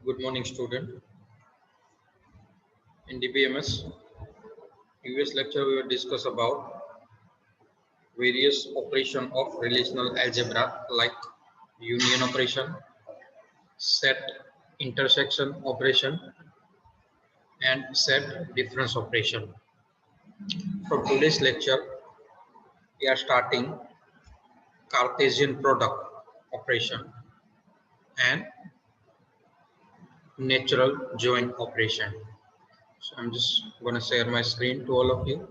Good morning, student. In DBMS, previous lecture we will discuss about various operation of relational algebra like union operation, set intersection operation, and set difference operation. From today's lecture, we are starting Cartesian product operation and natural join operation. So I'm just going to share my screen to all of you.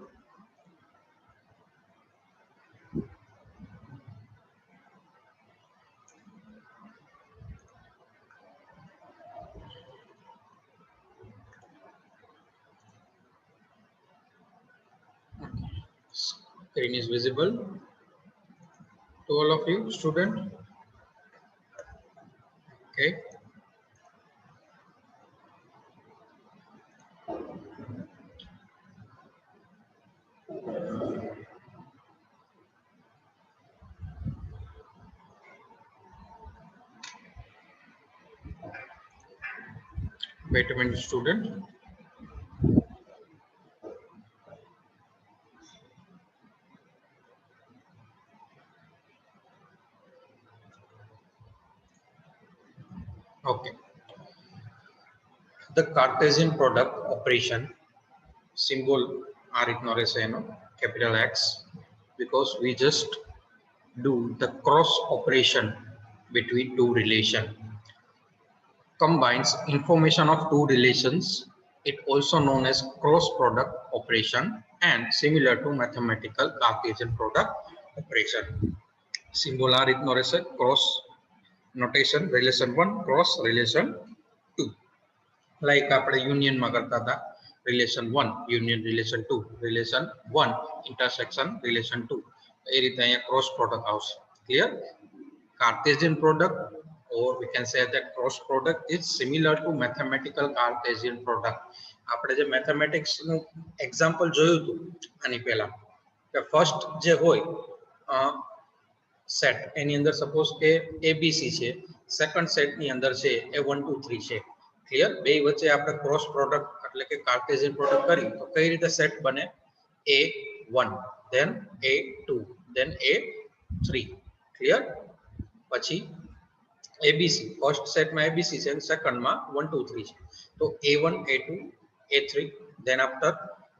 Screen is visible to all of you, student. Okay. Wait a minute, student. Okay. The Cartesian product operation symbol R ignore capital X, because we just do the cross operation between two relations. Combines information of two relations. It also known as cross product operation and similar to mathematical Cartesian product operation. Symbol R ignore cross notation relation 1 cross relation 2. Like આપણે યુનિયનમાં કરતા હતા relation 1 union relation 2 relation 1 intersection relation 2 એ રીતે અહીંયા cross product આવશે. Clear? Cartesian product or we can say that cross product is similar to mathematical Cartesian product. આપણે જે mathematics નું example જોયું હતું આની પહેલા કે ફર્સ્ટ જે હોય સેટ એની અંદર સપોઝ કે એબીસી છે, સેકન્ડ સેટ ની અંદર છે એ 1 2 3 છે. ક્લિયર? બે વચ્ચે આપણે ક્રોસ પ્રોડક્ટ એટલે કે કાર્ટેશિયન પ્રોડક્ટ કરી તો કઈ રીતે સેટ બને? A1 then A2 then A3. Clear? પછી ABC ફર્સ્ટ સેટમાં ABC છે અને સેકન્ડમાં 1 2 3 છે. તો A1 A2 A3 then after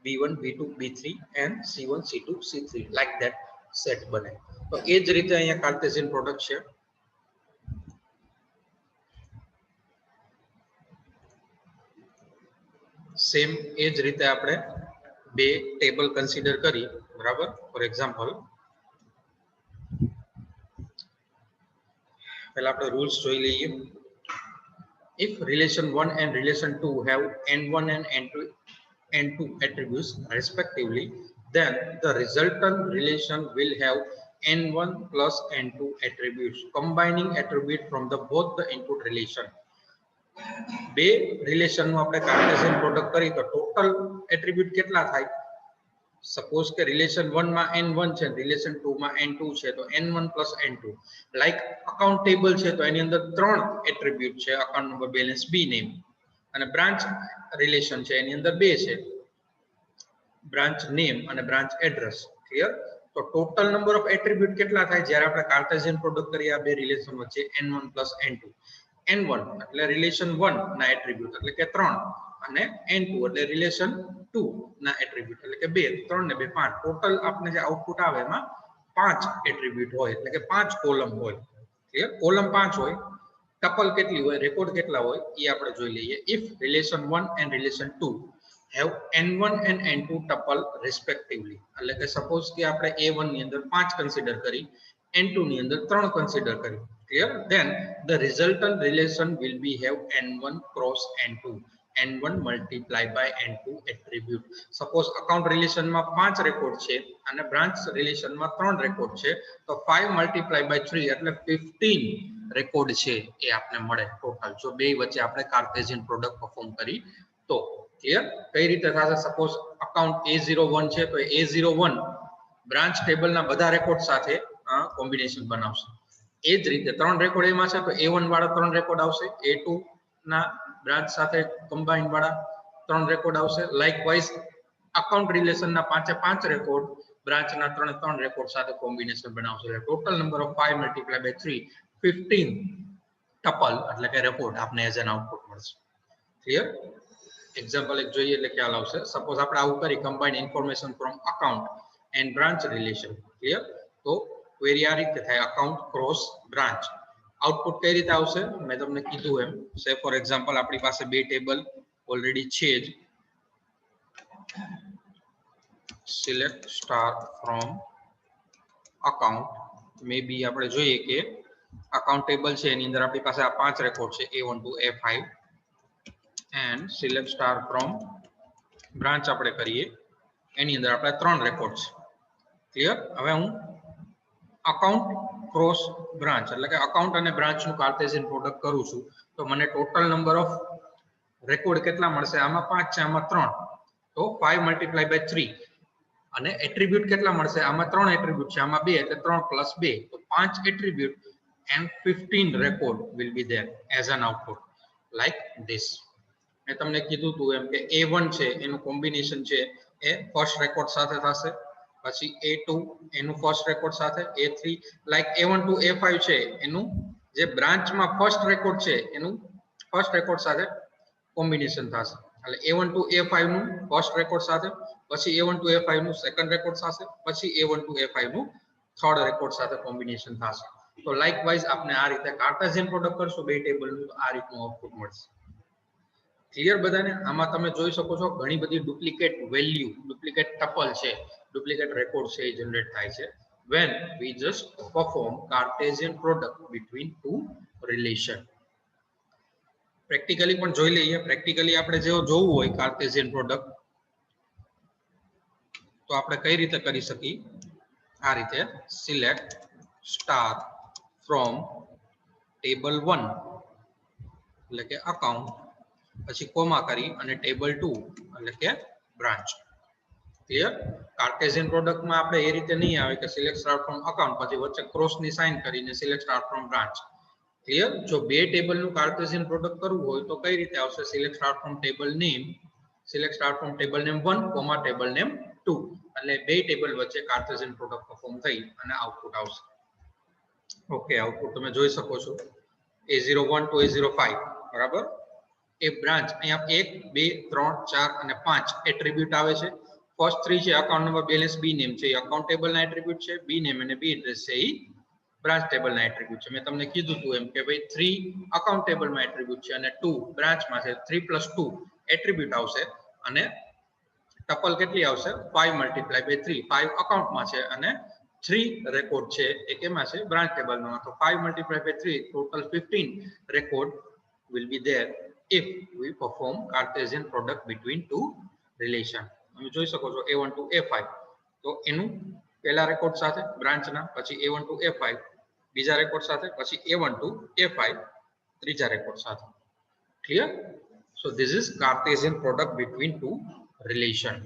B1 B2 B3 and C1 C2 C3 like that set બને. તો એ જ રીતે અહીંયા કાર્ટેશિયન પ્રોડક્ટ છે. સેમ એ જ રીતે આપણે બે ટેબલ કન્સિડર કરી, બરાબર? ફોર એક્ઝામ્પલ પહેલા આપણે રૂલ્સ જોઈ લઈએ. If relation 1 and relation 2 have n1 and n2 attributes respectively, then the resultant relation will have n1 plus n2 attributes, combining attribute from the both the input relation. બે relation નું આપણે Cartesian product કરી તો total attribute કેટલા થાય? Suppose કે relation 1 માં n1 છે, રિલેશન 2 માં n2 છે, તો n1 plus n2. Like account table છે તો એની અંદર ત્રણ એટ્રીબ્યુટ છે, અકાઉન્ટ નંબર, બેલેન્સ, બી નેમ. અને બ્રાન્ચ રિલેશન છે એની અંદર બે છે, બ્રાન્ચ નેમ અને બ્રાન્ચ એડ્રેસ. ક્લિયર? તો ટોટલ નંબર ઓફ એટ્રીબ્યુટ કેટલા થાય જ્યારે આપણે કાર્ટેશિયન પ્રોડક્ટ કરીએ આ બે રિલેશન વચ્ચે? n1 plus n2. n1 એટલે રિલેશન 1 ના એટ્રીબ્યુટ એટલે કે 3 અને n2 એટલે રિલેશન 2 ના એટ્રીબ્યુટ એટલે કે 2 3 ને 2 5. ટોટલ આપણે જે આઉટપુટ આવે એમાં 5 એટ્રીબ્યુટ હોય એટલે કે 5 કોલમ હોય. ક્લિયર? કોલમ 5 હોય, ટપલ કેટલી હોય, રેકોર્ડ કેટલા હોય એ આપણે જોઈ લઈએ. If relation 1 and relation 2 have n1 and n2 tuple respectively, એટલે કે સપોઝ કે આપણે a1 ની અંદર 5 કન્સિડર કરી, n2 ની અંદર 3 કન્સિડર કરી. Clear? Then the resultant relation will be have n1 cross n2, n1 multiply by n2 attribute. Suppose account relation માં 5 રેકોર્ડ છે અને branch relation માં 3 રેકોર્ડ છે, તો 5 multiply by 3 એટલે 15 રેકોર્ડ છે એ આપણે મળે ટોટલ જો બે વચ્ચે આપણે કાર્ટેશિયન પ્રોડક્ટ પરફોર્મ કરી તો. ક્લિયર? કઈ રીતે થશે? સપોઝ અકાઉન્ટ A01 છે તો A01 બ્રાન્ચ ટેબલના બધા રેકોર્ડ સાથે કોમ્બિનેશન બનાવશે. એ જ રીતે 3 રેકોર્ડ એમાં છે તો A1 વાળા 3 રેકોર્ડ આવશે, A2 ના બ્રાન્ચ સાથે કમ્બાઈન વાળા 3 રેકોર્ડ આવશે. લાઇકવાઇઝ અકાઉન્ટ રિલેશન ના 5 રેકોર્ડ બ્રાન્ચ ના 3 રેકોર્ડ સાથે કોમ્બિનેશન બનાવશે. Total number of 5 multiply by 3 15 tuple એટલે કે રેકોર્ડ આપને એઝ એન આઉટપુટ મળશે. ક્લિયર? એક્ઝામ્પલ એક જોઈએ એટલે ખ્યાલ આવશે. સપોઝ આપણે આવું કરી combine information from account and branch relation. Clear? તો ક્વેરી આ રીતે થાય, અકાઉન્ટ ક્રોસ બ્રાન્ચ. આઉટપુટ કઈ રીતે આવશે? મેં તમને કીધું એમ, સે ફોર એક્ઝામ્પલ આપણી પાસે બે ટેબલ ઓલરેડી છે જ. Select star from account. Maybe આપણે જોઈએ કે અકાઉન્ટ ટેબલ છે એની અંદર આપણી પાસે આ 5 રેકોર્ડ છે A1 to A5 and select star from branch આપણે કરીએ એની અંદર આપણે 3 રેકોર્ડ છે. ક્લિયર? હવે હું અકાઉન્ટ ક્રોસ બ્રાન્ચ એટલે કે અકાઉન્ટ અને બ્રાન્ચ નું કાર્ટેશિયન પ્રોડક્ટ કરું છું તો મને ટોટલ નંબર ઓફ રેકોર્ડ કેટલા મળશે? આમાં 5 છે, આમાં 3, તો 5 મલ્ટીપ્લાય બાય 3. અને એટ્રીબ્યુટ કેટલા મળશે? આમાં 3 એટ્રીબ્યુટ છે, આમાં 2 એટલે 3 પ્લસ 2, તો 5 attribute and 15 record will be there as an output like this. મેં તમને કીધું હતું એમ કે A1 છે એનું કોમ્બિનેશન છે એ ફર્સ્ટ રેકોર્ડ સાથે થશે, પછી A2 એનું ફર્સ્ટ રેકોર્ડ સાથે, A3 like A1 to A5 છે એનું જે બ્રાન્ચમાં ફર્સ્ટ રેકોર્ડ છે એનું ફર્સ્ટ રેકોર્ડ સાથે કોમ્બિનેશન થશે. એટલે A1 to A5 નું ફર્સ્ટ રેકોર્ડ સાથે, પછી A1 to A5 નું સેકન્ડ રેકોર્ડ સાથે, પછી A1 to A5 નું થર્ડ રેકોર્ડ સાથે કોમ્બિનેશન થશે. તો લાઇકવાઇઝ આપણે આ રીતે કાર્ટેશિયન પ્રોડક્ટ કરશું બે ટેબલનું તો આ રીતનું આઉટપુટ મળશે. ક્લિયર બધાને? આમાં તમે જોઈ શકો છો ઘણી બધી ડુપ્લિકેટ વેલ્યુ, ડુપ્લિકેટ ટપલ છે, ડુપ્લિકેટ રેકોર્ડ છે એ જનરેટ થાય છે when we just perform Cartesian product between two relation. Practically પણ જોઈ લઈએ. પ્રેક્ટિકલી આપણે જો જોવું હોય કાર્ટેશિયન પ્રોડક્ટ તો આપણે કઈ રીતે કરી શકીએ? આ રીતે સિલેક્ટ સ્ટાર ફ્રોમ ટેબલ 1 એટલે કે અકાઉન્ટ, પછી કોમા કરી અને ટેબલ 2 એટલે કે બ્રાન્ચ. ક્લિયર? કાર્ટેશિયન પ્રોડક્ટમાં આપણે એ રીતે નહીં આવે કે સિલેક્ટ સ્ટાર ફ્રોમ અકાઉન્ટ પછી વચ્ચે ક્રોસની સાઇન કરીને select star from branch. Clear? જો બે ટેબલનું કાર્ટેશિયન પ્રોડક્ટ કરવું હોય તો કઈ રીતે આવશે? Select star from table name, select star from table name 1 comma table name 2 એટલે બે ટેબલ વચ્ચે કાર્ટેશિયન પ્રોડક્ટ પરફોર્મ થઈ અને આઉટપુટ આવશે. ઓકે, આઉટપુટ તમે જોઈ શકો છો A01 to A05 બરાબર. એ બ્રાન્ચ અહીંયા 1 2 3 4 અને 5 એટ્રીબ્યુટ આવે છે. ફર્સ્ટ 3 છે અકાઉન્ટ નંબર, બેલેન્સ, બી નેમ છે એ અકાઉન્ટ ટેબલના એટ્રીબ્યુટ છે, બી નેમ અને બી એડ્રેસ છે એ બ્રાન્ચ ટેબલના એટ્રીબ્યુટ છે. મેં તમને કીધું હતું એમ કે ભાઈ 3 અકાઉન્ટ ટેબલમાં એટ્રીબ્યુટ છે અને 2 બ્રાન્ચમાં છે. 3 + 2 એટ્રીબ્યુટ આવશે અને ટપલ કેટલી આવશે? 5 મલ્ટીપ્લાય બાય 3. 5 અકાઉન્ટમાં છે અને 3 રેકોર્ડ છે એ કેમાં છે? બ્રાન્ચ ટેબલમાં. તો 5 multiply by 3 total 15 record will be there if we perform Cartesian product between two relation. તમે જોઈ શકો છો A1 to A5 તો એનું પહેલા રેકોર્ડ સાથે બ્રાન્ચના, પછી A1 to A5 બીજા રેકોર્ડ સાથે, પછી A1 to A5 ત્રીજા રેકોર્ડ સાથે. Clear? So this is Cartesian product between two relation.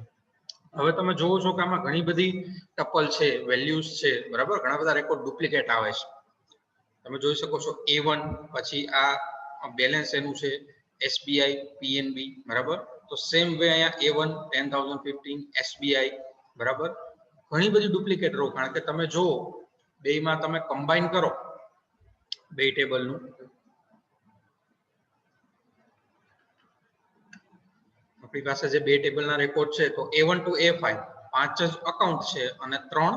હવે તમે જોવો છો કે આમાં ઘણી બધી ટપલ છે, વેલ્યુઝ છે બરાબર. ઘણા બધા રેકોર્ડ ડુપ્લિકેટ આવે છે. તમે જોઈ શકો છો A1 પછી આ બેલેન્સ એનું છે SBI PNB બરાબર. તો સેમ વે અહીંયા A1 10,015 SBI બરાબર. ઘણી બધી ડુપ્લિકેટ રો, કારણ કે તમે જો બેમાં તમે કમ્બાઈન કરો બે ટેબલનું આપણી પાસે જે બે ટેબલના રેકોર્ડ છે તો A1 to A5 5 જ અકાઉન્ટ છે અને 3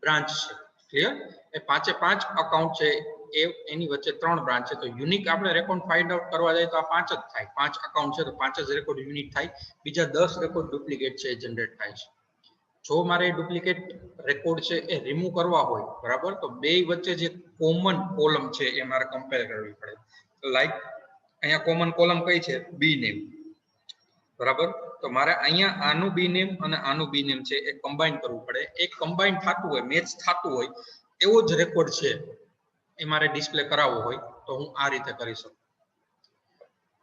બ્રાન્ચ છે. ક્લિયર? એ 5 અકાઉન્ટ છે એ એની વચ્ચે 3 બ્રાન્ચ છે. તો યુનિક આપણે રેકોર્ડ ફાઇન્ડ આઉટ કરવા જાય તો આ 5 જ થાય. 5 અકાઉન્ટ છે તો 5 જ રેકોર્ડ યુનિક થાય. બીજા 10 રેકોર્ડ ડુપ્લિકેટ છે એ જનરેટ થાય છે. જો મારે ડુપ્લિકેટ રેકોર્ડ છે એ રિમૂવ કરવા હોય બરાબર તો બે વચ્ચે જે કોમન કોલમ છે એ મારે કમ્પેર કરવી પડે. લાઈક અહીંયા કોમન કોલમ કઈ છે? બી નેમ બરાબર. તો મારે અહીંયા આનું બી નેમ અને આનું બી નેમ છે એ કમ્બાઈન કરવું પડે. એક કમ્બાઈન થતું હોય, મેચ થતું હોય એવો જ રેકોર્ડ છે એ મારે ડિસ્પ્લે કરાવવો હોય તો હું આ રીતે કરી શકું.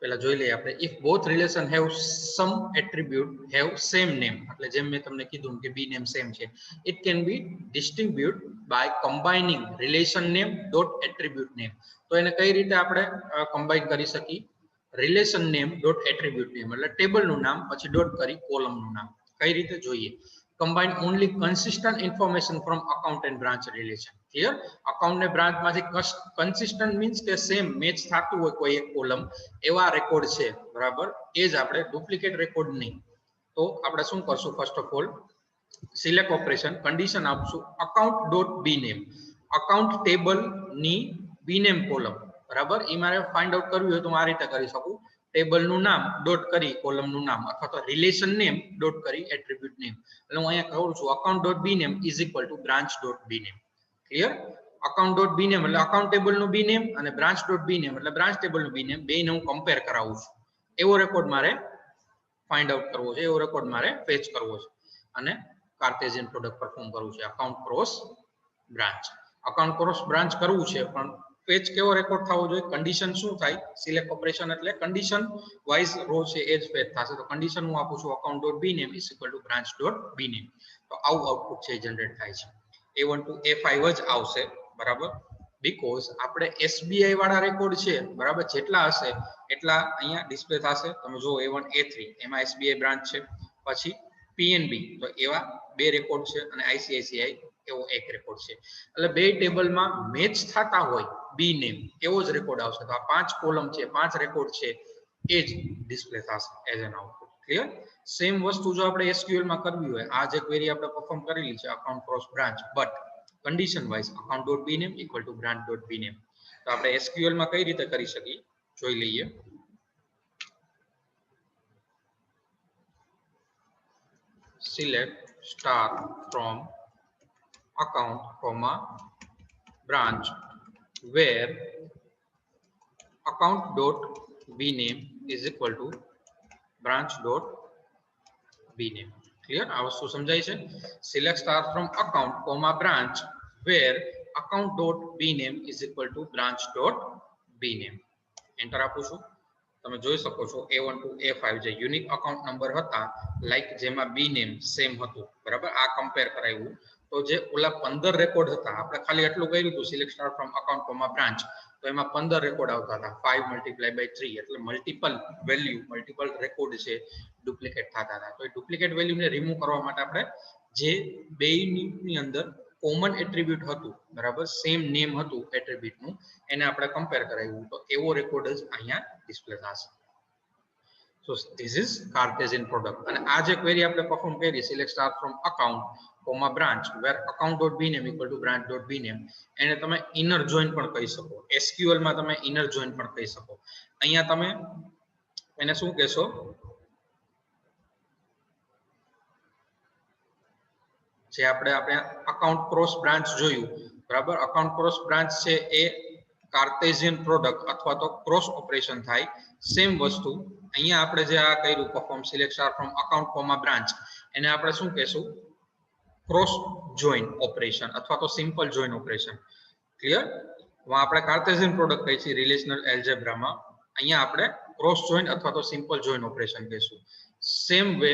પહેલા જોઈ લઈએ આપણે. If both relation have some attribute have same name, એટલે જેમ મેં તમને કીધું કે બી નેમ સેમ છે, it can be distribute by combining relation name dot attribute name. તો એને કઈ રીતે આપણે કમ્બાઈન કરી શકીએ? Relation name dot attribute name એટલે ટેબલનું નામ પછી ડોટ કરી કોલમનું નામ. કઈ રીતે જોઈએ? combine only consistent information from account and branch relation. Clear? account ને branch માંથી consistent means કે same મેચ થતું હોય કોઈ એક કોલમ એવા રેકોર્ડ છે, બરાબર, એ જ આપણે ડુપ્લિકેટ રેકોર્ડ નહીં. તો આપણે શું કરશું? First of all select operation condition આપશું account dot B name, account table ની બી નેમ કોલમ, બરાબર. એ મારે ફાઇન્ડ આઉટ કરવું હોય તો હું આ રીતે કરી શકું, ટેબલનું નામ ડોટ કરી કોલમનું નામ અથવા તો રિલેશન નેમ ડોટ કરી એટ્રીબ્યુટ નેમ. એટલે હું અહીંયા કહું છું account dot B name is equal to branch dot B name. Clear? Account dot B name એટલે અકાઉન્ટ ટેબલનું બી નેમ અને બ્રાન્ચ ડોટ બી નેમ એટલે બ્રાન્ચ ટેબલનું બી નેમ, બેને હું કમ્પેર કરાવું છું. એવો રેકોર્ડ મારે ફાઇન્ડ આઉટ કરવો છે, એવો રેકોર્ડ મારે ફેચ કરવો છે અને કાર્ટેશિયન પ્રોડક્ટ પરફોર્મ કરવું છે account cross branch. Account cross branch કરવું છે પણ પેજ કેવો રેકોર્ડ થવો જોઈએ? કન્ડિશન શું થાય? સિલેક્ટ ઓપરેશન એટલે કન્ડિશન વાઇઝ રો છે એ જ ફેચ થશે. તો કન્ડિશન હું આપું છું account dot B name is equal to branch dot B name. તો આવું આઉટપુટ છે જનરેટ થાય છે. A1 to A5 જ આવશે, બરાબર, બીકોઝ આપણે એસબીઆઈ વાળા રેકોર્ડ છે, બરાબર, જેટલા હશે એટલા અહીંયા ડિસ્પ્લે થશે. તમે જો A1 A3 એમાં એસબીઆઈ બ્રાન્ચ છે, પછી પીએનબી તો એવા બે રેકોર્ડ છે અને આઈસીઆઈસીઆઈ એવો એક રેકોર્ડ છે. એટલે બે ટેબલમાં મેચ થતા હોય બી નેમ એવો જ રેકોર્ડ આવશે. તો આ 5 કોલમ છે, 5 રેકોર્ડ છે એ જ ડિસ્પ્લે થશે as an output. Clear? Same વસ્તુ જો આપણે એસક્યુએલ માં કરવી હોય, આ જે ક્વેરી આપણે પરફોર્મ કરેલી છે account cross branch, but condition wise account dot B name equal to branch dot B name. તો આપણે એસક્યુએલ માં કઈ રીતે કરી શકીએ જોઈ લઈએ. select star from account comma branch where account dot bname is equal to branch dot bname. Clear? આ વસ્તુ સમજાય છે? select star from account comma branch where account dot bname is equal to branch dot bname. Enter આપું છું. તમે જોઈ શકો છો A1 to A5 જે યુનિક અકાઉન્ટ નંબર હતા, લાઈક જેમાં બી નેમ સેમ હતું, બરાબર, આ કમ્પેર કરાવ્યું. તો જે ઓલા 15 રેકોર્ડ હતા, આપણે ખાલી એટલું કર્યું હતું select star from account comma branch, તો એમાં 15 રેકોર્ડ આવતા હતા 5 મલ્ટીપ્લાય બાય 3 એટલે મલ્ટિપલ વેલ્યુ, મલ્ટિપલ રેકોર્ડ છે ડુપ્લિકેટ થતા હતા. તો એ ડુપ્લિકેટ વેલ્યુને રિમૂવ કરવા માટે આપણે જે બેની અંદર કોમન એટ્રીબ્યુટ હતું, બરાબર, સેમ નેમ હતું એટ્રીબ્યુટનું, એને આપણે કમ્પેર કરાવ્યું. તો એવો રેકોર્ડ જ અહીંયા ડિસ્પ્લે થશે. So this is Cartesian product. અને આ જે ક્વેરી આપણે પરફોર્મ કરી select star from account comma branch where account dot B name equal to branch dot B name, એને તમે ઇનર જોઈન પણ કહી શકો. એસક્યુએલ માં તમે ઇનર જોઈન પણ કહી શકો. અહીંયા તમે એને શું કહેશો? જે આપણે અકાઉન્ટ ક્રોસ બ્રાન્ચ જોયું, બરાબર, અકાઉન્ટ ક્રોસ બ્રાન્ચ છે એ કાર્ટેશિયન પ્રોડક્ટ અથવા તો ક્રોસ ઓપરેશન થાય. સેમ વસ્તુ અહીંયા આપણે જે આ કર્યું perform select star from account comma branch, એને આપણે શું કહેશું? ક્રોસ જોઈન ઓપરેશન અથવા તો સિમ્પલ જોઈન ઓપરેશન. ક્લિયર? આપણે કાર્ટેશિયન પ્રોડક્ટ કહી છીએ રિલેશનલ એલ્જેબ્રામાં, અહીંયા આપણે ક્રોસ જોઈન અથવા તો સિમ્પલ જોઈન ઓપરેશન કહીશું. સેમ વે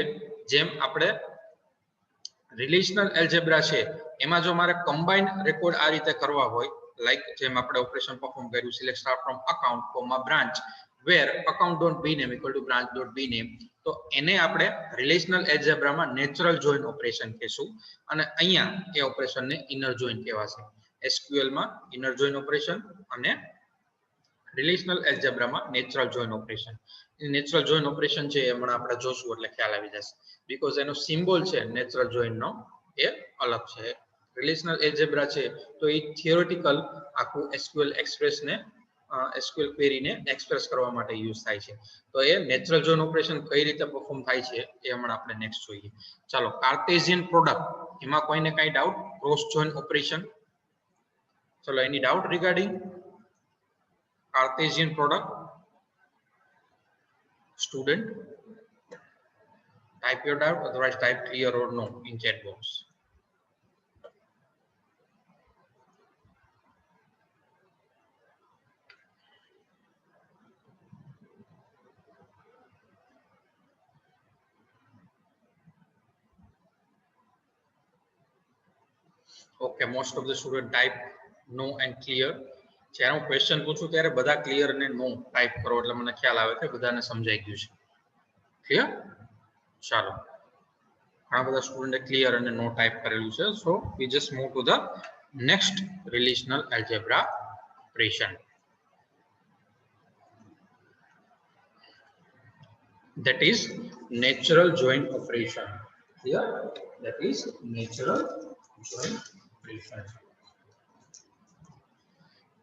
જેમ આપણે રિલેશનલ એલ્જેબ્રા છે એમાં જો મારે કમ્બાઇન રેકોર્ડ આ રીતે કરવા હોય, લાઈક જેમ આપણે ઓપરેશન પરફોર્મ કર્યું select star from account comma branch where account dot B name equal to branch dot B name, તો એને આપણે રિલેશનલ એલ્જેબ્રામાં નેચરલ જોઈન ઓપરેશન કહેશું અને અહીંયા એ ઓપરેશનને ઇનર જોઈન કહેવાશે. એસક્યુએલ માં ઇનર જોઈન ઓપરેશન અને રિલેશનલ એલ્જેબ્રામાં natural join operation. Natural join operation છે એ હમણાં આપણે જોશું એટલે ખ્યાલ આવી જશે, બીકોઝ એનો સિમ્બોલ છે નેચરલ જોઈન નો એ અલગ છે. રિલેશનલ એલ્જેબ્રા છે તો એ થિયોરેટિકલ આખું એસક્યુએલ એક્સપ્રેસને એસક્યુએલ ક્વેરીને એક્સપ્રેસ કરવા માટે યુઝ થાય છે. તો એ નેચરલ જોઈન ઓપરેશન કઈ રીતે પરફોર્મ થાય છે એ હમણાં આપણે નેક્સ્ટ જોઈએ. ચાલો, કાર્ટેશિયન પ્રોડક્ટ, એમાં કોઈને કઈ ડાઉટ? ક્રોસ જોઈન ઓપરેશન, ચલો એની doubt regarding Cartesian product? Student, type your doubt, otherwise type clear or no in chat box. Okay, most of the student type no and clear. જ્યારે હું question પૂછું ત્યારે બધા clear અને નો type કરો એટલે મને ખ્યાલ આવે કે બધાને સમજાઈ ગયું છે. ક્લિયર? ચાલો, ઘણા બધા સ્ટુડન્ટે ક્લિયર અને નો ટાઈપ કરેલું છે. So we just move to the next relational algebra operation. That is natural join operation. Here, that is natural join operation.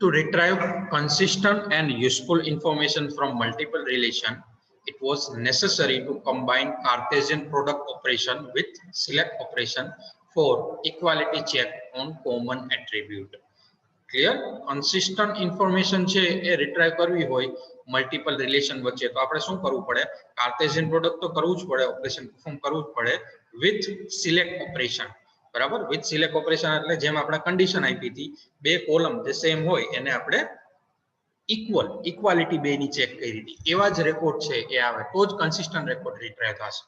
To retrieve consistent and useful information from multiple relations, it was necessary to combine Cartesian product operation with select operation for equality check on common attribute. Clear? Consistent information છે એ retrieve કરવી હોય multiple relation વચ્ચે તો આપણે શું કરવું પડે? Cartesian product તો કરવું જ પડે, ઓપરેશન પરફોર્મ કરવું જ પડે વિથ સિલેક્ટ ઓપરેશન. બરાબર? વિથ સિલેક્ટ ઓપરેશન એટલે જેમ આપણે કન્ડિશન આપી હતી, બે કોલમ જે સેમ હોય એને આપણે ઇક્વાલિટી બે ની ચેક કરી હતી, એવા જ રેકોર્ડ છે એ આવે તો જ કન્સિસ્ટન્ટ રેકોર્ડ રિટ્રાઈવ થશે.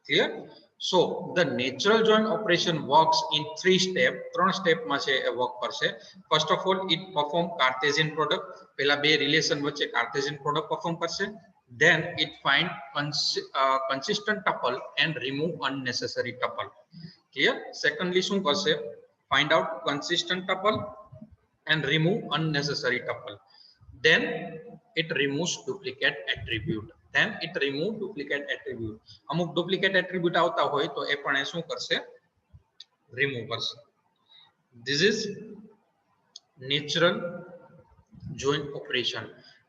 Clear? So the natural join operation works in 3 steps. 3 step માં છે એ વર્ક કરશે. First of all, it perform Cartesian product. પહેલા બે રિલેશન વચ્ચે Cartesian product perform કરશે. Then it find consistent tuple and remove unnecessary tuple. Clear? Secondly, શું કરશે? Find out consistent tuple and remove unnecessary tuple. Then it removes duplicate attribute. Then it remove duplicate attribute. અમુક duplicate attribute આવતા હોય તો એ પણ એ શું કરશે? Remove કરશે. This is natural join operation.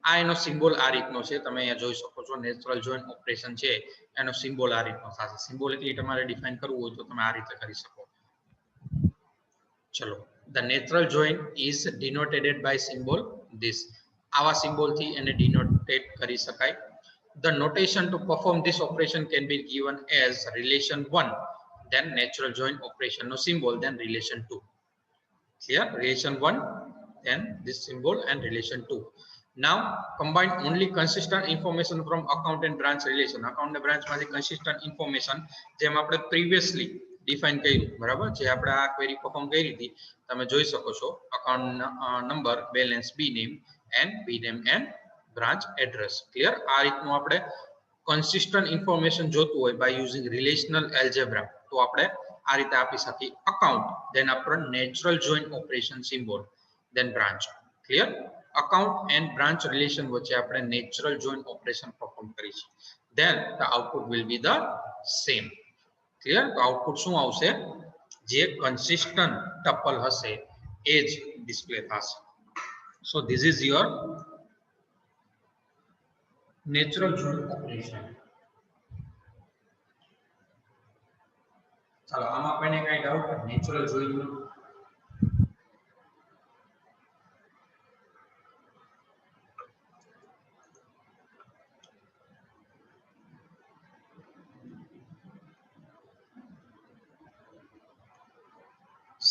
આ એનો સિમ્બોલ આ રીતનો છે, તમે અહીંયા જોઈ શકો છો. નેચરલ જોઈન ઓપરેશન છે એનો સિમ્બોલ આ રીતનો થશે. સિમ્બોલિકલી તમારે ડિફાઇન કરવું હોય તો તમે આ રીતે કરી શકો. ચલો, the natural join is denoted by symbol this. આવા સિમ્બોલ થી એને ડિનોટેટ કરી શકાય. The notation to perform this operation can be given as relation 1, then natural join operation no symbol, then relation 2. Clear? Relation 1, then this symbol and relation 2. Now combine only consistent information from account and branch relation. Account and branch માંથી consistent information જેમ આપણે previously define કર્યું, બરાબર? જે આપણે આ query perform કરી હતી તમે જોઈ શકો છો. account number, balance, b name and b name and branch address. Clear? આ રીતનું આપણે consistent information જોતું હોય by using relational algebra તો આપણે આ રીતે આપી શકીએ. account, then આપણે natural join operation symbol, then branch. Clear? account and branch relation વચ્ચે આપણે natural join operation perform કરી છે. then the output will be the same. Clear? તો output શું આવશે? જે consistent tuple હશે એ જ ડિસ્પ્લે થશે. so this is your natural join operation. ચાલો, આમાં કોઈને કઈ ડાઉટ? નેચરલ જોઈન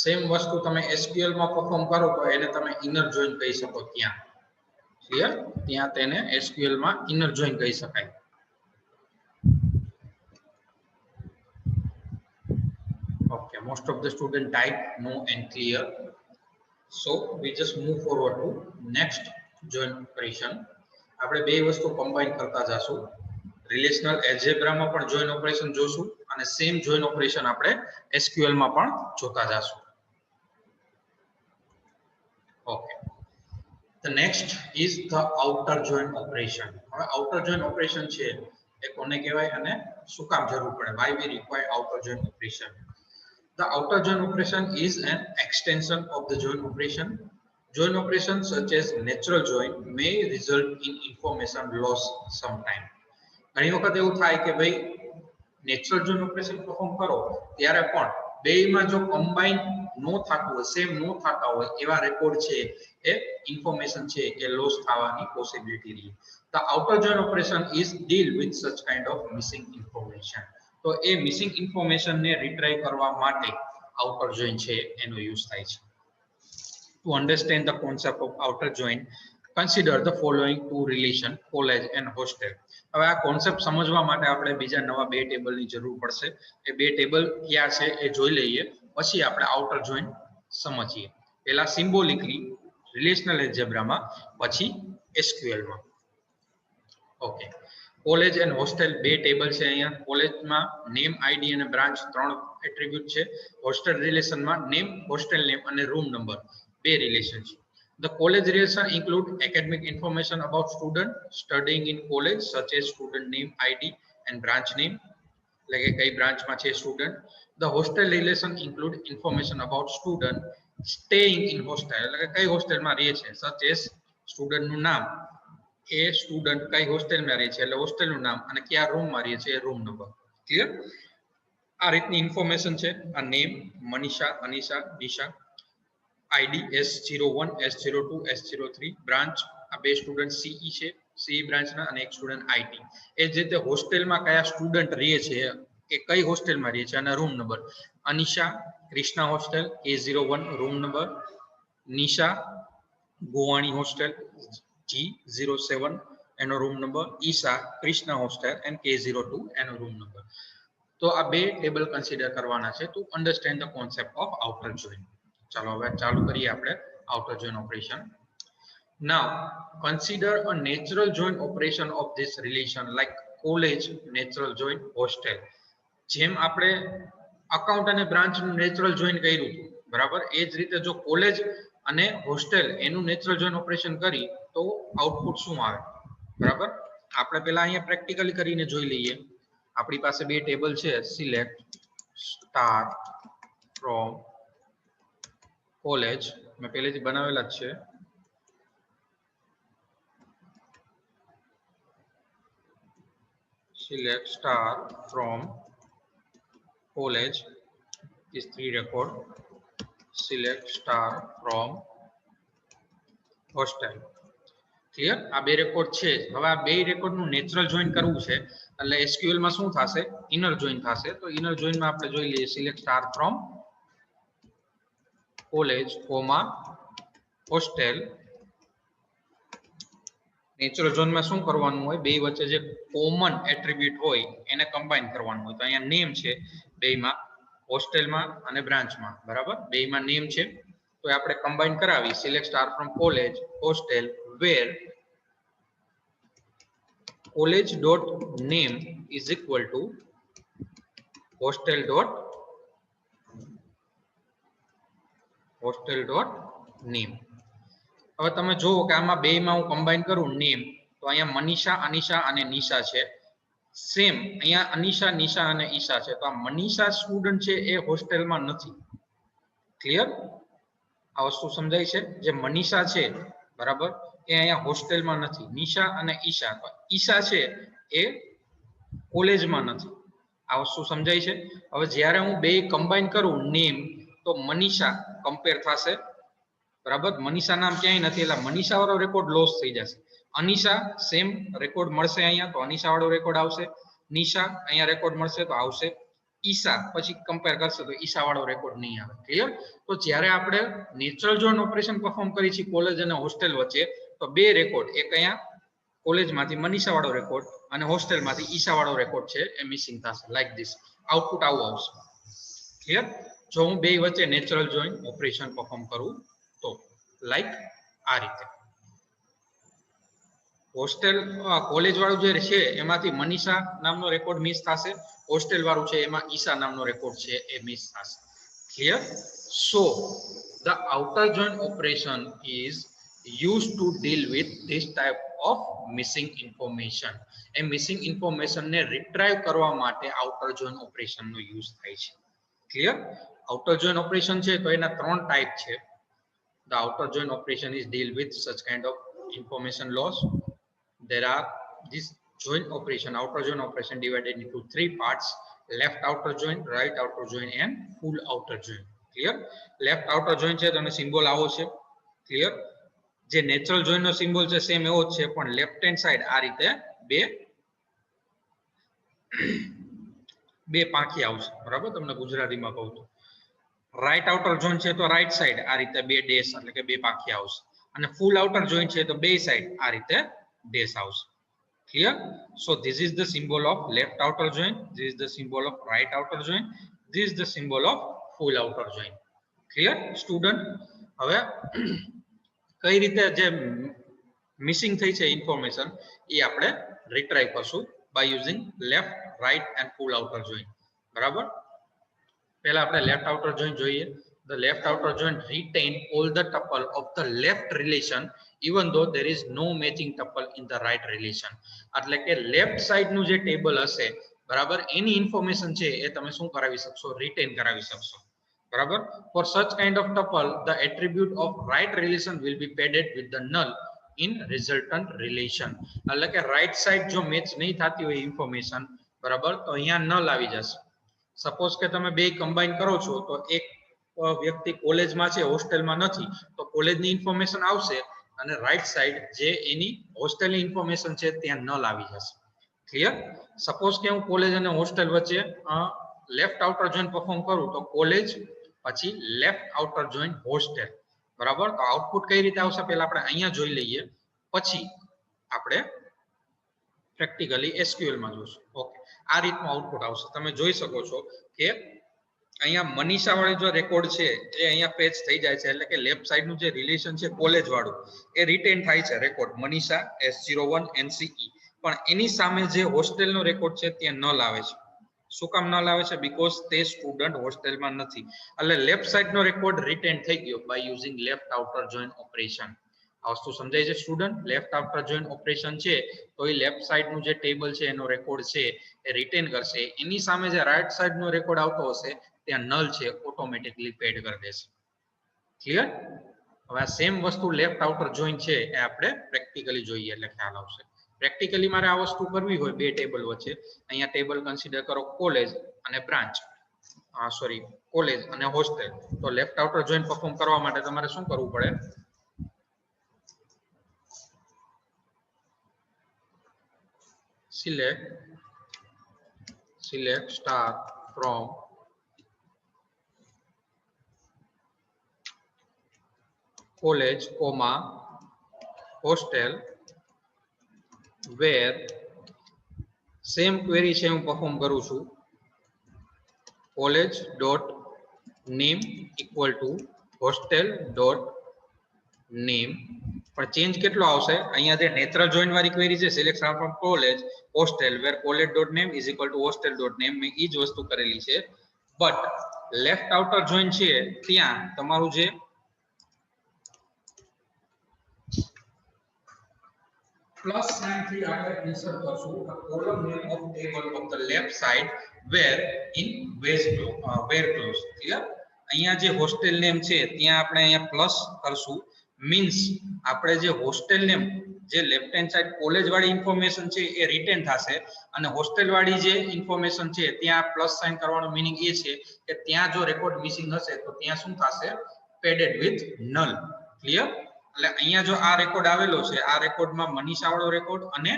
સેમ વસ્તુ તમે SQL માં પરફોર્મ કરો તો એને તમે ઇનર જોઈન કહી શકો. ત્યાં ક્લિયર? ત્યાં તેને SQL માં ઇનર જોઈન કહી શકાય. okay, most of the student type no and clear, so we just move forward to next join operation. આપણે બે વસ્તુ કમ્બાઈન કરતા જાશું. રિલેશનલ એલ્જેબ્રા માં પણ જોઈન ઓપરેશન જોશું અને સેમ જોઈન ઓપરેશન આપણે SQL માં પણ જોતા જાશું. okay, the next is the outer join operation. હવે outer join operation છે એ કોને કહેવાય અને શું કામ જરૂર પડે? why we require outer join operation? The outer join operation is an extension of the join operation. Join operations such as natural join may result in information loss sometime. ઘણી વખત એવું થાય કે ભાઈ નેચરલ જોઈન ઓપરેશન પરફોર્મ કરો ત્યારે પણ બેમાં જો કમ્બાઈન નો થતું હોય, સેમ નો થતા હોય એવા રેકોર્ડ છે એ ઇન્ફોર્મેશન છે એ લોસ થવાની પોસિબિલિટી રહે. The outer join operation is deal with such kind of missing information. તો એ મિસિંગ ઇન્ફોર્મેશન ને રિટ્રાઈવ કરવા માટે આઉટર જોઈન છે એનો યુઝ થાય છે. To understand the concept of outer join, consider the following two relation, college and hostel. હવે આ કોન્સેપ્ટ સમજવા માટે આપણે બીજા નવા બે ટેબલની જરૂર પડશે. એ બે ટેબલ ક્યાં છે એ જોઈ લઈએ પછી આપણે આઉટર જોઈન સમજીએ. પહેલા સિમ્બોલિકલી રિલેશનલ એલ્જેબ્રામાં, પછી SQL માં. ઓકે, કોલેજ એન્ડ હોસ્ટેલ બે ટેબલ છે અહીંયા. કોલેજમાં નેમ, આઈડી અને બ્રાન્ચ 3 એટ્રીબ્યુટ છે. હોસ્ટેલ રિલેશનમાં નેમ, હોસ્ટેલ નેમ અને રૂમ નંબર બે રિલેશન છે. The college relation include academic information about student studying in college such as student name, ID and branch name. એટલે કે કઈ બ્રાન્ચમાં છે student. The hostel relation include information about student staying in hostel, એટલે કે કઈ હોસ્ટેલમાં રહે છે, such as સ્ટુડન્ટનું નામ, એ સ્ટુડન્ટ કઈ હોસ્ટેલમાં રહે છે એટલે હોસ્ટેલનું નામ, અને કયા રૂમમાં રહે છે એ રૂમ નંબર. ક્લિયર? આ રીતની ઇન્ફોર્મેશન છે. આ name Manisha, Anisha, Nisha, ID S01, S02, S03, branch આ બે સ્ટુડન્ટ CE છે, CE બ્રાન્ચના, અને એક સ્ટુડન્ટ IT. એ જ રીતે હોસ્ટેલમાં કયા સ્ટુડન્ટ રહે છે કે કઈ હોસ્ટેલમાં રહે છે અને room number. Anisha Krishna hostel K01 room number, Nisha Govani hostel G07 એનો room number, Isha Krishna hostel and K02 એનો રૂમ નંબર. તો આ બે ટેબલ કન્સિડર કરવાના છે to understand the concept of outer join. ચાલો હવે ચાલુ કરીએ આપણે outer join operation. Now consider a natural join operation of this relation like college natural join hostel. જેમ આપણે અકાઉન્ટ અને બ્રાન્ચ નું નેચરલ જોઈન કર્યું હતું બરાબર, એ જ રીતે જો કોલેજ અને હોસ્ટેલ એનું નેચરલ જોઈન ઓપરેશન કરી તો આઉટપુટ શું આવે બરાબર. આપણે પહેલા અહીંયા પ્રેક્ટિકલી કરીને જોઈ લઈએ. આપણી પાસે બે ટેબલ છે, સિલેક્ટ સ્ટાર ફ્રોમ કોલેજ, મેં પહેલેથી બનાવેલા જ છે. select star from college is 3 record, select star from hostel. Clear? આ બે રેકોર્ડ છે. હવે આ બે રેકોર્ડ નું નેચરલ જોઈન કરવું છે એટલે SQL માં શું થશે, ઇનર જોઈન થશે. તો ઇનર જોઈન માં આપણે જોઈ લઈએ select star from college comma hostel. Natural ઝોનમાં શું કરવાનું હોય, બે વચ્ચે જે કોમન એટ્રીબ્યુટ હોય એને કમ્બાઈન કરવાનું હોય. તો અહીંયા નેમ છે બેમાં, હોસ્ટેલમાં અને બ્રાન્ચમાં બરાબર, બેમાં નેમ છે તો આપણે કમ્બાઈન કરાવી select star from college hostel where college dot name is equal to hostel dot name. હવે તમે જુઓ કે આમાં બેમાં હું કમ્બાઈન કરું નેમ, તો અહીંયા મનીષા, અનિશા અને નિશા છે. સેમ અહીંયા અનિશા, નિશા અને ઈશા છે. તો આ મનીષા સ્ટુડન્ટ છે એ હોસ્ટેલમાં નથી. ક્લિયર? આ વસ્તુ સમજાય છે? જે મનીષા છે બરાબર એ અહીંયા હોસ્ટેલમાં નથી. નિશા અને ઈશા, ઈશા છે એ કોલેજમાં નથી. આ વસ્તુ સમજાય છે? હવે જ્યારે હું બે કમ્બાઈન કરું નેમ, તો મનીષા કમ્પેર થશે બરાબર. મનીષા નામ ક્યાંય નથી એટલે મનીષા વાળો રેકોર્ડ લોસ થઈ જશે. અનિશા સેમ રેકોર્ડ મળશે અહીંયા, તો અનિશા વાળો રેકોર્ડ આવશે. નિશા અહીંયા રેકોર્ડ મળશે તો આવશે. ઈશા પછી કમ્પેર કરશે તો ઈશા વાળો રેકોર્ડ નહીં આવે. ક્લિયર? તો જ્યારે આપણે નેચરલ જોઈન ઓપરેશન પરફોર્મ કરી છીએ કોલેજ અને હોસ્ટેલ વચ્ચે, તો બે રેકોર્ડ, એક અહીંયા કોલેજમાંથી મનીષા વાળો રેકોર્ડ અને હોસ્ટેલમાંથી ઈશા વાળો રેકોર્ડ છે એ મિસિંગ થશે. લાઈક ધીસ આઉટપુટ આવું આવશે. ક્લિયર? જો હું બે વચ્ચે નેચરલ જોઈન ઓપરેશન પરફોર્મ કરું તો લાઈક આ રીતે. હોસ્ટેલ કોલેજ વાળું જે છે એમાંથી મનીષા નામનો રેકોર્ડ મિસ થશે, હોસ્ટેલ વાળું છે એમાં ઈશા નામનો રેકોર્ડ છે એ મિસ થશે. Clear? So the outer join operation is used to deal with this type of missing information. A missing information ને રિટ્રાઈવ કરવા માટે આઉટર જોઈન ઓપરેશન નો યુઝ થાય છે. ક્લિયર? આઉટર જોઈન ઓપરેશન છે તો એના ત્રણ ટાઈપ છે. The outer join operation is deal with such kind of information loss. There are this join operation, outer join operation divided into three parts: left outer join, right outer join and full outer join. Clear? Left outer join છે તો symbol આવો છે. Clear? જે natural join નો symbol છે same એવો જ છે, પણ લેફ્ટ હેન્ડ સાઈડ આ રીતે બે પાંખી આવશે બરાબર. તમને ગુજરાતીમાં કહું તો રાઈટ આઉટર જોઈન છે તો રાઈટ સાઈડ આ રીતે બે ડેશ એટલે કે બે પાંખી આવશે, અને ફૂલ આઉટર જોઈન છે તો બે સાઈડ આ રીતે ડેશ આવશે. Clear? So this is the symbol of left outer join, this is the symbol of right outer join, this is the symbol of full outer join. Clear student? હવે કઈ રીતે જે મિસિંગ થઈ છે information એ આપણે retrieve કરશું by using left, right and full outer join. બરાબર, પહેલા આપણે લેફ્ટ આઉટર જોઈન જોઈએ. The left outer join retain all the tuple of the left relation even though there is no matching tuple in the right relation. એટલે કે left side નું જે table હશે, બરાબર, એની ઇન્ફોર્મેશન છે એ તમે શું કરાવી શકશો? રિટેન કરાવી શકશો. બરાબર, for such kind of tuple the attribute of right relation will be padded with the null in resultant relation. એટલે કે રાઈટ સાઈડ જો મેચ નહીં થતી હોય ઇન્ફોર્મેશન, બરાબર, તો અહીંયા નલ આવી જશે. સપોઝ કે તમે બે કમ્બાઈન કરો છો તો એક વ્યક્તિ કોલેજમાં છે, હોસ્ટેલમાં નથી, તો કોલેજની ઇન્ફોર્મેશન આવશે અને રાઈટ સાઈડ જે એની હોસ્ટેલની ઇન્ફોર્મેશન છે ત્યાં નલ આવી જશે. ક્લિયર? સપોઝ કે હું કોલેજ અને હોસ્ટેલ વચ્ચે લેફ્ટ આઉટર જોઈન પરફોર્મ કરું તો કોલેજ પછી લેફ્ટ આઉટર જોઈન હોસ્ટેલ. બરાબર, તો આઉટપુટ કઈ રીતે આવશે પહેલા આપણે અહીંયા જોઈ લઈએ, પછી આપણે પ્રેક્ટિકલી એસક્યુએલ માં જોઈશું. ઓકે, આ રીતનું આઉટપુટ આવશે. તમે જોઈ શકો છો કે અહીંયા મનીષા વાળો જો રેકોર્ડ છે એ અહીંયા પેચ થઈ જાય છે, એટલે કે લેફ્ટ સાઈડ નું જે રિલેશન છે કોલેજ વાળું એ રિટેન થાય છે રેકોર્ડ મનીષા S01 NCE, પણ એની સામે જે હોસ્ટેલ નો રેકોર્ડ છે ત્યાં નલ આવે છે. શું કામ નલ આવે છે? બીકોઝ તે સ્ટુડન્ટ હોસ્ટેલમાં નથી. એટલે લેફ્ટ સાઈડ નો રેકોર્ડ રિટેન થઈ ગયો by using left outer join operation. આ વસ્તુ સમજાય છે student? Left outer join operation છે તો એ લેફ્ટ સાઈડ નું જે ટેબલ છે એનો રેકોર્ડ છે એ રિટેન કરશે. એની સામે જે રાઈટ સાઈડ નો રેકોર્ડ આવતો હશે ત્યાં નલ છે ઓટોમેટિકલી પેડ કરી દેશે. ક્લિયર? હવે આ સેમ વસ્તુ લેફ્ટ આઉટર જોઈન છે એ આપણે પ્રેક્ટિકલી જોઈએ એટલે ખ્યાલ આવશે. પ્રેક્ટિકલી મારે આ વસ્તુ કરવી હોય બે ટેબલ વચ્ચે, અહીંયા ટેબલ કન્સિડર કરો કોલેજ અને બ્રાન્ચ, સોરી કોલેજ અને હોસ્ટેલ, તો લેફ્ટ આઉટર જોઈન પરફોર્મ કરવા માટે તમારે શું કરવું પડે? select star from college comma hostel where same query છે હું પરફોર્મ કરું છું college dot name equal to hostel dot name, પણ ચેન્જ કેટલો આવશે? અહીંયા જે નેચરલ જોઈન વાળી ક્વેરી છે select from college hostel where college dot name is equal to hostel dot name, મેં એ જ વસ્તુ કરેલી છે. બટ લેફ્ટ આઉટર જોઈન છે ત્યાં તમારું જે પ્લસ સાઇન થી આગળ ઇન્સર્ટ કરશું column name of table of the left side where in where clause. ક્લિયર? અહીંયા જે હોસ્ટેલ નેમ છે ત્યાં આપણે અહીંયા પ્લસ કરશું, મીન્સ આપણે જે હોસ્ટેલ નેમ જે લેફ્ટ હેન્ડ સાઈડ કોલેજ વાળી ઇન્ફોર્મેશન છે એ રિટેન થશે અને હોસ્ટેલ વાળી જે ઇન્ફોર્મેશન છે ત્યાં પ્લસ સાઇન કરવાનો મીનિંગ એ છે કે ત્યાં જો રેકોર્ડ મિસિંગ હશે તો ત્યાં શું થશે? Padded with null. ક્લિયર? એટલે અહીંયા જો આ રેકોર્ડ આવેલો છે, આ રેકોર્ડમાં મનીષા વાળો રેકોર્ડ અને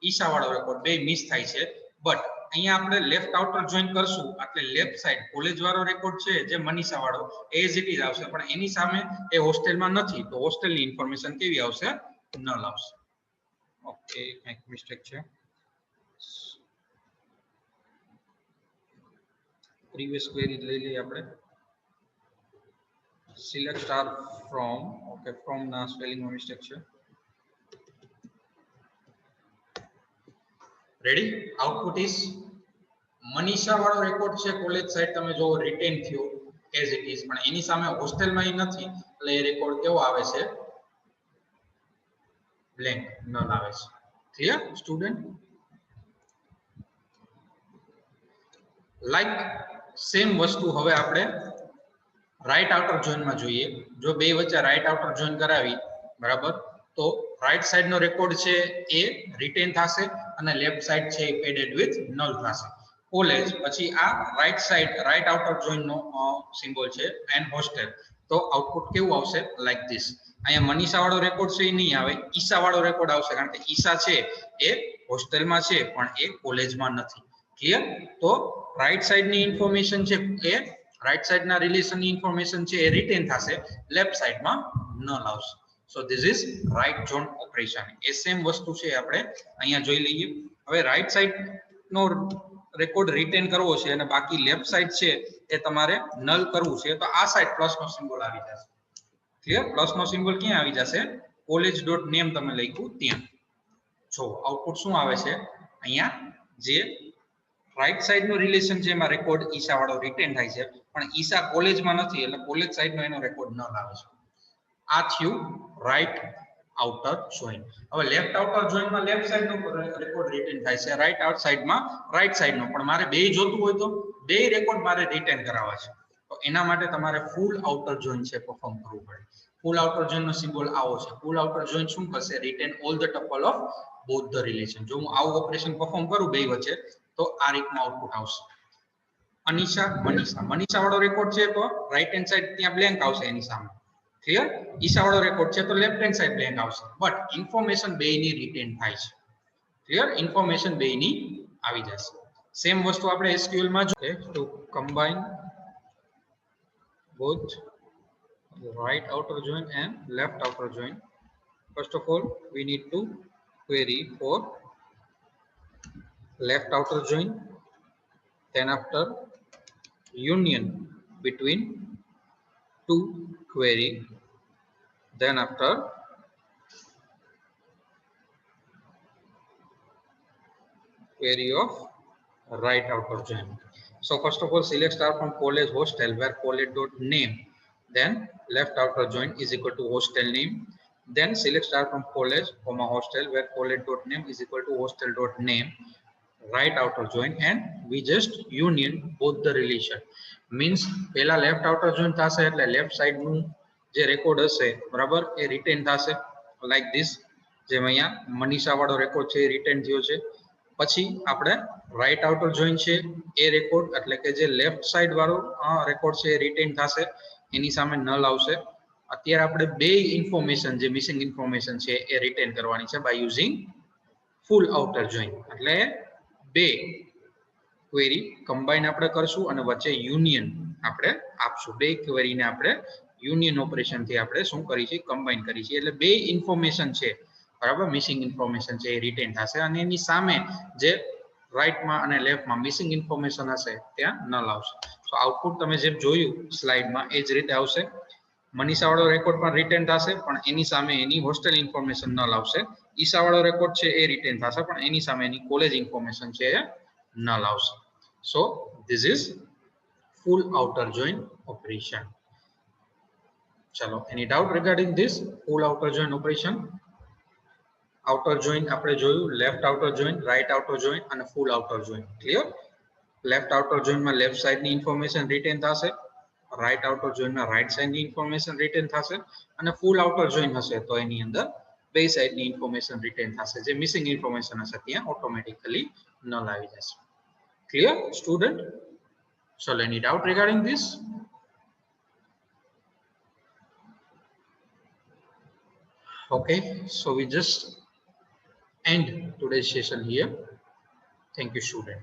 ઈશા વાળો રેકોર્ડ બે મિસ થાય છે, બટ અહીંયા આપણે લેફ્ટ આઉટર જોઈન કરશું એટલે લેફ્ટ સાઈડ કોલેજ વાળો રેકોર્ડ છે જે મનીષા વાળો એઝ ઇટ ઇઝ આવશે, પણ એની સામે એ હોસ્ટેલમાં નથી તો હોસ્ટેલની ઇન્ફોર્મેશન કેવી આવશે? નલ આવશે. ઓકે, એક મિસ્ટેક છે. પ્રીવિયસ ક્વેરી લઈ લઈએ આપણે. Select star from, okay from ના સ્પેલિંગમાં મિસ્ટેક છે. રેડી? આઉટપુટ ઇઝ મનીષા વાળો રેકોર્ડ છે કોલેજ સાઈડ તમે જો રિટેન થયો એઝ ઇટ ઇઝ, પણ એની સામે હોસ્ટેલમાં નથી એટલે એ રેકોર્ડ કેવો આવે છે? બ્લેન્ક, નલ આવે છે. Clear student? લાઈક સેમ વસ્તુ હવે આપણે રાઈટ આઉટર જોઈન માં જોઈએ. જો બે વચ્ચે રાઈટ આઉટર જોઈન કરાવી, બરાબર, તો રાઈટ સાઈડ નો રેકોર્ડ છે એ રિટેન થશે અને લેફ્ટ સાઈડ છે એ પેડેડ વિથ નલ થશે. કોલેજ પછી આ right side right outer join નો સિમ્બોલ છે એન્ડ હોસ્ટેલ, તો આઉટપુટ કેવું આવશે? Like this. અહીંયા મનીષા વાળો રેકોર્ડ છે એ નહીં આવે, ઈશા વાળો રેકોર્ડ આવશે કારણ કે ઈશા છે એ હોસ્ટેલમાં છે પણ એ કોલેજમાં નથી. ક્લિયર? તો રાઈટ સાઈડ ની ઇન્ફોર્મેશન છે એ રાઈટ સાઈડ ના રિલેશન ની ઇન્ફોર્મેશન છે એ રિટેન થશે, લેફ્ટ સાઈડમાં નલ આવશે. So this is right join operation. એ સેમ વસ્તુ છે આપણે અહીંયા જોઈ લઈએ. હવે રાઈટ સાઈડ નો રેકોર્ડ રિટેન કરવો છે અને બાકી લેફ્ટ સાઈડ છે એ તમારે નલ કરવું છે, તો આ સાઈડ પ્લસ નો સિમ્બોલ આવી જશે. ક્લિયર? પ્લસ નો સિમ્બોલ ક્યાં આવી જશે? કોલેજ ડોટ નેમ તમે લખ્યું ત્યાં. જો આઉટપુટ શું આવે છે અહીંયા, જે રાઈટ સાઈડ નું રિલેશન છે એમાં રેકોર્ડ ઈસા વાળો રિટેન થાય છે, પણ ઈસા કોલેજમાં નથી એટલે કોલેજ સાઈડ નો એનો રેકોર્ડ ન આવે છે. આ થયું રાઈટ આઉટર જોઈન. હવે લેફ્ટ આઉટર જોઈન માં લેફ્ટ સાઈડ નો રેકોર્ડ રિટેન થાય છે, રાઈટ આઉટ સાઈડ માં રાઈટ સાઈડ નો, પણ મારે બે જોતું હોય તો બે રેકોર્ડ મારે રિટેન કરાવવા છે. તો એના માટે તમારે ફૂલ આઉટર જોઈન છે પરફોર્મ કરવું પડે. ફૂલ આઉટર જોઈન નો સિમ્બોલ આવો છે. ફૂલ આઉટર જોઈન શું કરશે? Retain all the tuple of both the relation. જો હું આવું ઓપરેશન પરફોર્મ કરું બે વચ્ચે તો આ રીતના આઉટપુટ આવશે. અનિશા મનીષા, મનીષા વાળો રેકોર્ડ છે તો રાઈટ હેન્ડ સાઈડ ત્યાં બ્લેન્ક આવશે એની સામે. ક્લિયર? ઈશા વાળો રેકોર્ડ છે તો લેફ્ટ હેન્ડ સાઈડ બ્લેન્ક આવશે, બટ ઇન્ફોર્મેશન બેયની રિટેન થાય છે. ક્લિયર? ઇન્ફોર્મેશન બેયની આવી જશે. સેમ વસ્તુ આપણે એસક્યુએલ માં જોઈએ તો combine both right outer join and left outer join. First of all, we need to query for left outer join, then after union between two query, then after query of right outer join. So first of all, select star from college hostel where college dot name, then left outer join is equal to hostel name, then select star from college comma hostel where college dot name is equal to hostel dot name, right outer join, and we just union both the relation. Means પહેલા left outer join થશે એટલે left side નું જે record હશે બરાબર એ retain થશે like this. જેમ અહીંયા મનીષા વાળો રેકોર્ડ છે એ રિટેન થયો છે. પછી આપણે રાઈટ આઉટર જોઈન છે એ રેકોર્ડ એટલે કે જે લેફ્ટ સાઈડ વાળો રેકોર્ડ છે એ રિટેન થશે, એની સામે નલ આવશે. અત્યારે આપણે બે ઇન્ફોર્મેશન જે મિસિંગ ઇન્ફોર્મેશન છે એ રિટેન કરવાની છે by using full outer join. એટલે બે ક્વેરી કમ્બાઈન આપણે કરશું અને વચ્ચે યુનિયન આપણે આપશું. બે ક્વેરીને આપણે યુનિયન ઓપરેશન થી આપણે શું કરી છે? કમ્બાઈન કરી છે. એટલે બે ઇન્ફોર્મેશન છે બરાબર, મિસિંગ ઇન્ફોર્મેશન છે એ રિટેન થશે અને એની સામે જે રાઈટમાં અને લેફ્ટમાં મિસિંગ ઇન્ફોર્મેશન હશે ત્યાં નલ આવશે. તો આઉટપુટ તમે જે જોયું સ્લાઇડમાં એ જ રીતે આવશે. મનીષા વાળો રેકોર્ડ પણ રિટેન થશે પણ એની સામે એની હોસ્ટેલ ઇન્ફોર્મેશન નલ આવશે. ઈશા વાળો રેકોર્ડ છે એ રિટેન થશે પણ એની સામે એની કોલેજ ઇન્ફોર્મેશન છે એ નલ આવશે. So this is full outer join operation. ચલો, any doubt regarding this full outer join operation? Outer join આપણે જોયું, left outer join, right outer join અને full outer join. Clear? Left outer જોઈનમાં left સાઈડની information retain થશે, right outer જોઈનમાં right સાઈડની information retain થશે અને ફૂલ આઉટર જોઈન હશે તો એની અંદર બે સાઈડની ઇન્ફોર્મેશન રિટેન થશે. જે મિસિંગ ઇન્ફોર્મેશન હશે ત્યાં ઓટોમેટિકલી નલ આવી જશે. Clear, student? So any doubt regarding this? Okay, so we just end today's session here. Thank you, student.